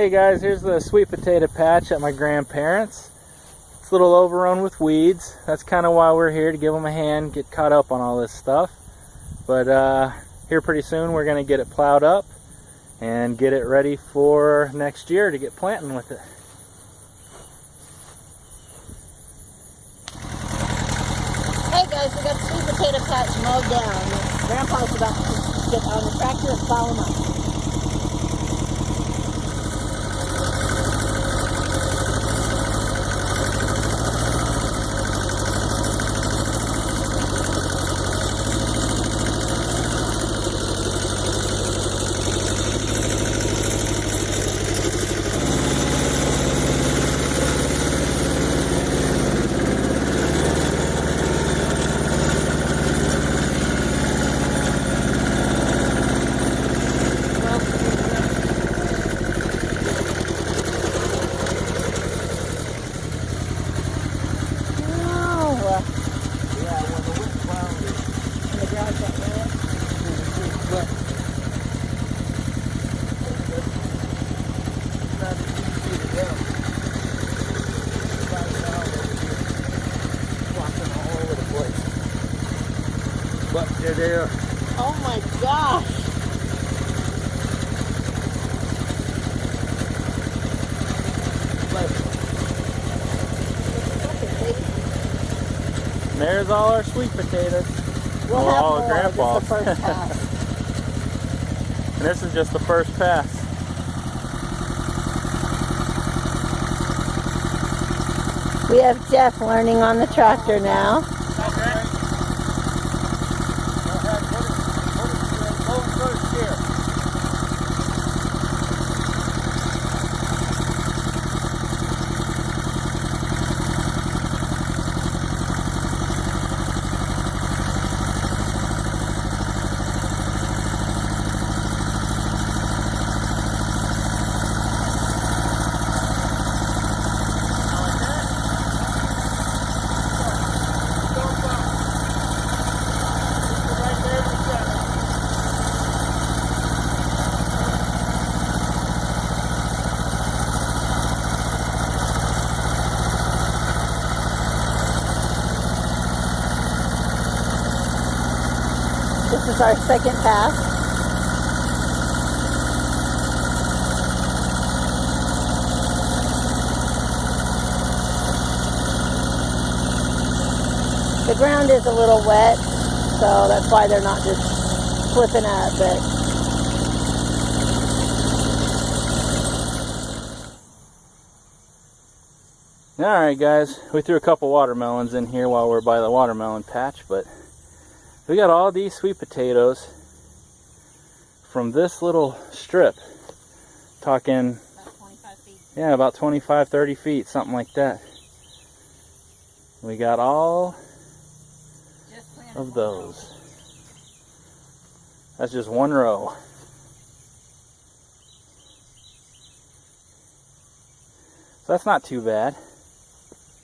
Hey guys, here's the sweet potato patch at my grandparents'. It's a little overrun with weeds. That's kind of why we're here, to give them a hand, get caught up on all this stuff. But here pretty soon we're going to get it plowed up and get it ready for next year to get planting with it. Hey guys, we got the sweet potato patch mowed down. Grandpa's about to get on the tractor and plow them up. But they're there. Oh my gosh! And there's all our sweet potatoes. We'll have all more. Grandpa's. This is the first pass. And this is just the first pass. We have Jeff learning on the tractor now. This is our second pass. The ground is a little wet, so that's why they're not just flipping up, but Alright guys, we threw a couple watermelons in here while we're by the watermelon patch, but we got all these sweet potatoes from this little strip. Talking, about 25 feet. yeah, about 25, 30 feet, something like that. We got all of those. That's just one row. So that's not too bad.